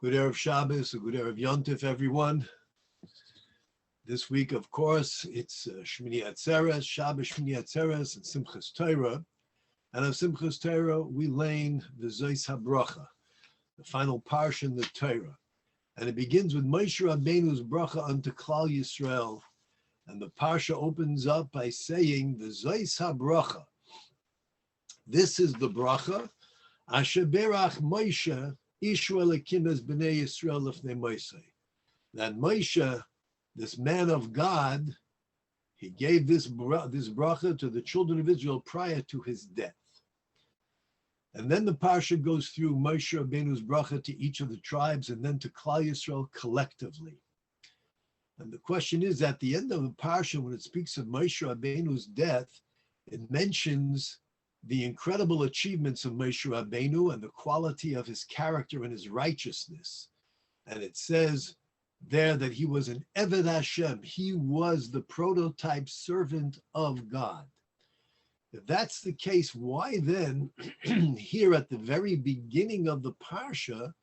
Good Erev Shabbos, a good Erev Yontif, everyone. This week, of course, it's Shmini Atzeres, Shabbos Shmini Atzeres, and Simchas Torah. And on Simchas Torah, we learn the Hab'racha, the final Parsha in the Torah. And it begins with Moshe Rabbeinu's bracha unto Klal Yisrael. And the Parsha opens up by saying the Hab'racha. This is the bracha, Asher berach Moshe, Ishu Elokim es b'nei Yisrael lifnei Moshe. That Moshe, this man of God, he gave this bracha to the children of Israel prior to his death. And then the Parsha goes through Moshe Rabbeinu's bracha to each of the tribes and then to Klal Yisrael collectively. And the question is, at the end of the Parsha, when it speaks of Moshe Rabbeinu's death, it mentions the incredible achievements of Moshe Rabbeinu and the quality of his character and his righteousness. And it says there that he was an Eved Hashem. He was the prototype servant of God. If that's the case, why then, here at the very beginning of the Parsha,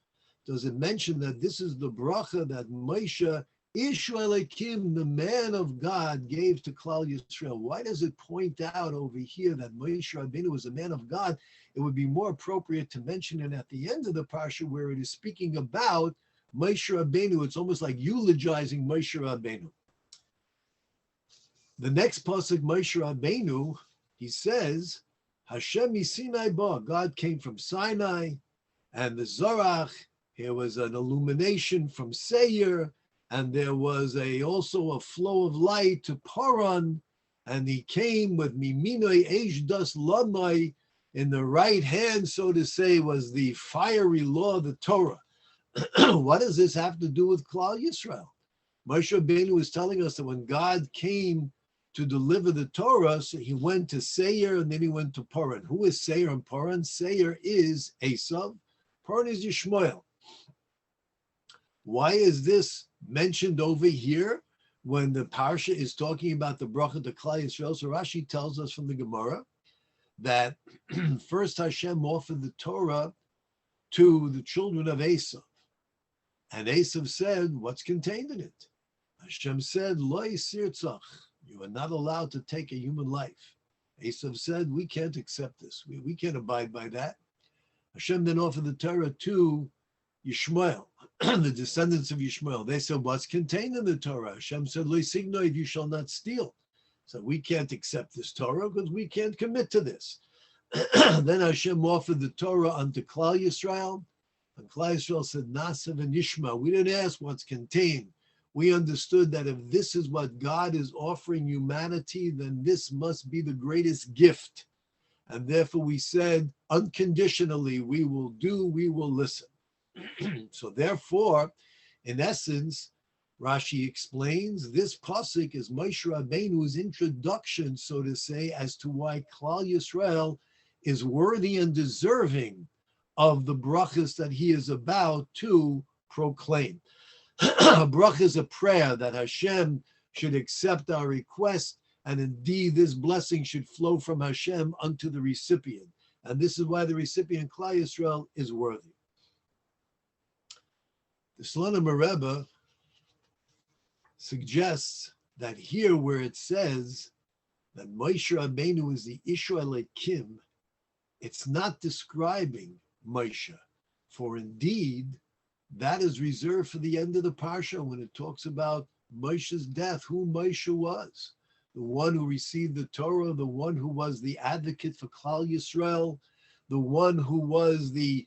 does it mention that this is the bracha that Moshe, Ishu Elokim, the man of God, gave to Klal Yisrael? Why does it point out over here that Moshe Rabbeinu was a man of God? It would be more appropriate to mention it at the end of the Parsha where it is speaking about Moshe Rabbeinu. It's almost like eulogizing Moshe Rabbeinu. The next pasuk, Moshe Rabbeinu, he says, Hashem miSinai ba, God came from Sinai, and the Zorach, here was an illumination from Seir, and there was also a flow of light to Paran, and he came with Miminoi Eish Das Lamai, in the right hand, so to say, was the fiery law, the Torah. What does this have to do with Klal Yisrael? Moshe Rabbeinu is telling us that when God came to deliver the Torah, so he went to Seir and then he went to Paran. Who is Seir and Paran? Seir is Esav, Paran is Yishmael. Why is this mentioned over here when the Parsha is talking about the bracha to Klal Yisrael? So Rashi tells us from the Gemara that first Hashem offered the Torah to the children of Esav. And Esav said, what's contained in it? Hashem said, Lo yisirtzach, you are not allowed to take a human life. Esav said, we can't accept this. We can't abide by that. Hashem then offered the Torah to Yishmael, the descendants of Yishmael. They said, what's contained in the Torah? Hashem said, Lo signoi, you shall not steal. So we can't accept this Torah because we can't commit to this. Then Hashem offered the Torah unto Klal Yisrael, and Klal Yisrael said, Nasav and Yishma. We didn't ask what's contained. We understood that if this is what God is offering humanity, then this must be the greatest gift. And therefore we said, unconditionally, we will do, we will listen. So therefore, in essence, Rashi explains this pasuk is Moshe Rabbeinu's introduction, so to say, as to why Klal Yisrael is worthy and deserving of the brachas that he is about to proclaim. A bracha is a prayer that Hashem should accept our request, and indeed this blessing should flow from Hashem unto the recipient. And this is why the recipient, Klal Yisrael, is worthy. The Slonim Rebbe suggests that here where it says that Moshe Rabbeinu is the Ishu Elokim, it's not describing Moshe, for indeed that is reserved for the end of the Parsha when it talks about Moshe's death, who Moshe was, the one who received the Torah, the one who was the advocate for Klal Yisrael, the one who was the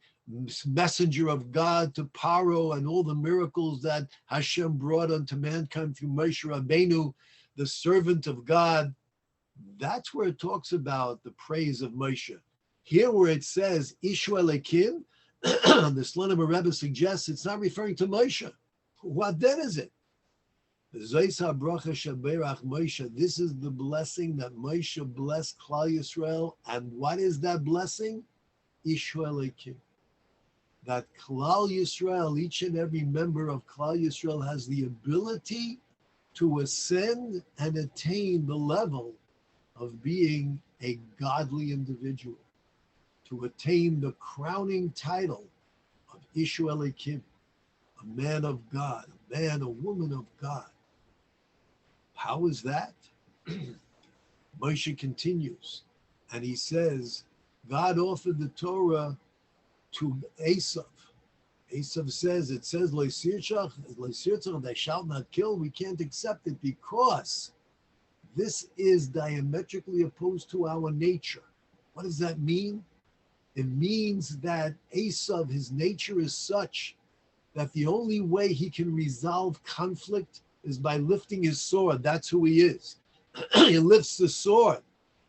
messenger of God to Paro and all the miracles that Hashem brought unto mankind through Moshe Rabbeinu, the servant of God. That's where it talks about the praise of Moshe. Here where it says Ishu Elokim, the Slonim Rebbe suggests it's not referring to Moshe. What then is it? This is the blessing that Moshe blessed Klal Yisrael. And what is that blessing? Ishu Elokim. That Klal Yisrael, each and every member of Klal Yisrael, has the ability to ascend and attain the level of being a godly individual, to attain the crowning title of Ishu Elokim, a man of God, a man, a woman of God. How is that? Moshe continues, and he says, God offered the Torah to Esav. Esav says, it says, "Lo sirtzach, thou shalt not kill." We can't accept it because this is diametrically opposed to our nature. What does that mean? It means that Esav, his nature is such that the only way he can resolve conflict is by lifting his sword. That's who he is. He lifts the sword.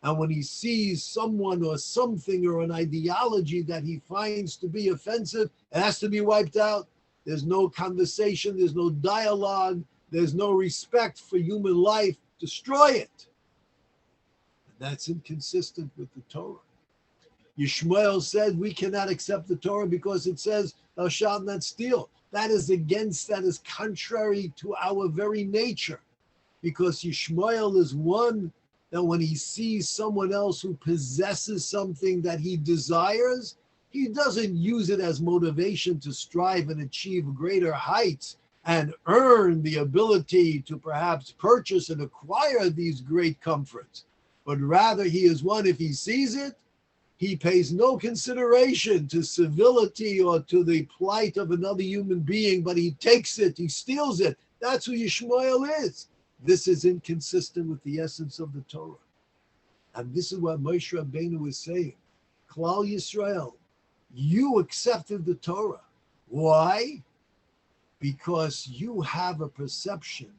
And when he sees someone or something or an ideology that he finds to be offensive, it has to be wiped out. There's no conversation. There's no dialogue. There's no respect for human life. Destroy it. And that's inconsistent with the Torah. Yishmael said we cannot accept the Torah because it says thou shalt not steal. That is contrary to our very nature. Because Yishmael is one that when he sees someone else who possesses something that he desires, he doesn't use it as motivation to strive and achieve greater heights and earn the ability to perhaps purchase and acquire these great comforts. But rather he is one, if he sees it, he pays no consideration to civility or to the plight of another human being, but he takes it, he steals it. That's who Yishmael is. This is inconsistent with the essence of the Torah. And this is what Moshe Rabbeinu is saying. Klal Yisrael, you accepted the Torah. Why? Because you have a perception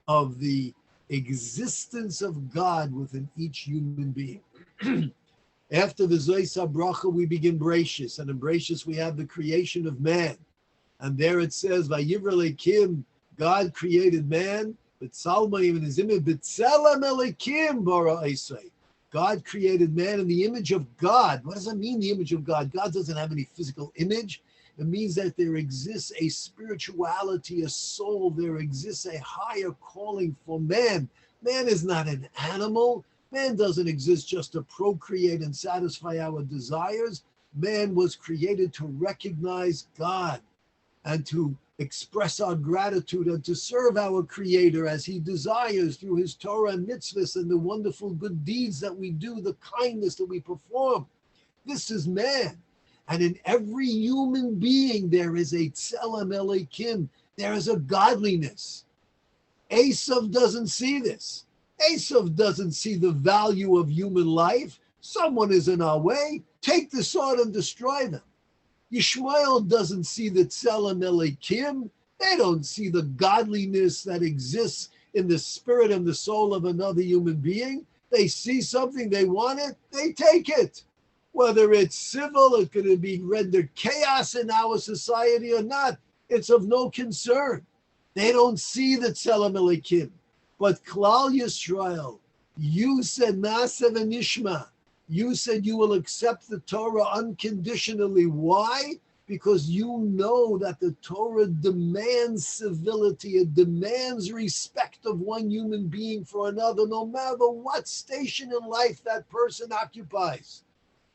of the existence of God within each human being. After the Zois Hab'racha, we begin Parshas, and in Parshas we have the creation of man. And there it says, Vayivra Elokim, God created man, but Salma even his image, B'tzelem Elokim bara Isai. God created man in the image of God. What does that mean, the image of God? God doesn't have any physical image. It means that there exists a spirituality, a soul. There exists a higher calling for man. Man is not an animal. Man doesn't exist just to procreate and satisfy our desires. Man was created to recognize God and to express our gratitude and to serve our Creator as He desires through His Torah and mitzvahs and the wonderful good deeds that we do, the kindness that we perform. This is man. And in every human being, there is a tzelem Elokim. There is a godliness. Esav doesn't see this. Esav doesn't see the value of human life. Someone is in our way. Take the sword and destroy them. Yishmael doesn't see the tzelem Elokim. They don't see the godliness that exists in the spirit and the soul of another human being. They see something, they want it, they take it. Whether it's civil, it's going to be rendered chaos in our society or not, it's of no concern. They don't see the tzelem Elokim. But Klal Yisrael, you said Naaseh v'nishma. You said you will accept the Torah unconditionally. Why? Because you know that the Torah demands civility. It demands respect of one human being for another, no matter what station in life that person occupies.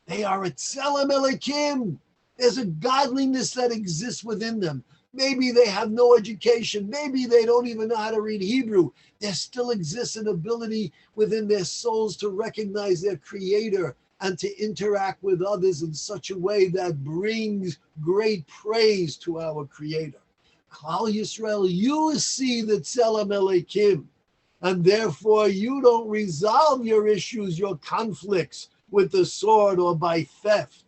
They are a tzelem Elokim. There's a godliness that exists within them. Maybe they have no education. Maybe they don't even know how to read Hebrew. There still exists an ability within their souls to recognize their Creator and to interact with others in such a way that brings great praise to our Creator. Klal Yisrael, you see the tzelem Elokim, and therefore you don't resolve your issues, your conflicts with the sword or by theft.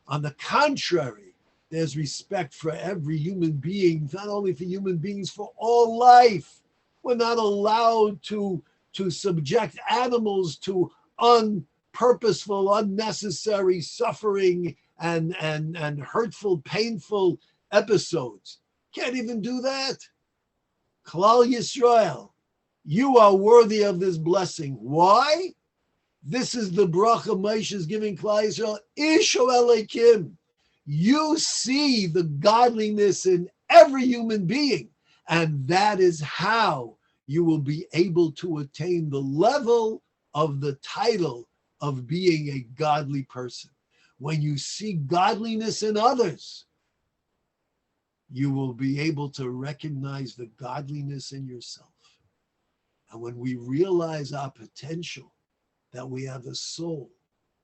On the contrary, there's respect for every human being, not only for human beings, for all life. We're not allowed to subject animals to unpurposeful, unnecessary suffering and hurtful, painful episodes. Can't even do that. Klal Yisrael, you are worthy of this blessing. Why? This is the bracha Moshe is giving Klal Yisrael. Isho Elokim. You see the godliness in every human being, and that is how you will be able to attain the level of the title of being a godly person. When you see godliness in others, you will be able to recognize the godliness in yourself. And when we realize our potential, that we have a soul,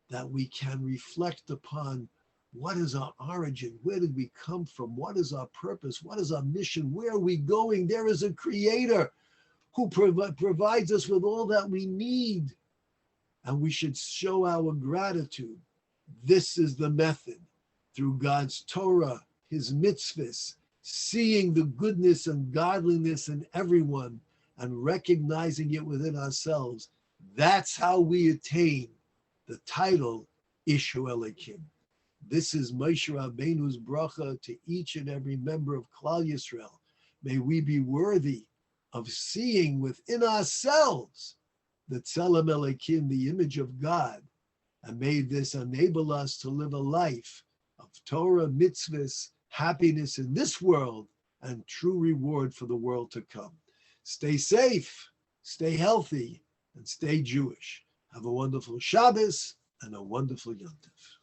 that we can reflect upon what is our origin, where did we come from, what is our purpose, what is our mission, where are we going? There is a creator who provides us with all that we need. And we should show our gratitude. This is the method, through God's Torah, his mitzvahs, seeing the goodness and godliness in everyone and recognizing it within ourselves. That's how we attain the title Ishu Elokim. This is Moshe Rabbeinu's bracha to each and every member of Klal Yisrael. May we be worthy of seeing within ourselves the Tzelem Elokim, the image of God, and may this enable us to live a life of Torah, mitzvahs, happiness in this world, and true reward for the world to come. Stay safe, stay healthy, and stay Jewish. Have a wonderful Shabbos and a wonderful Yom Tov.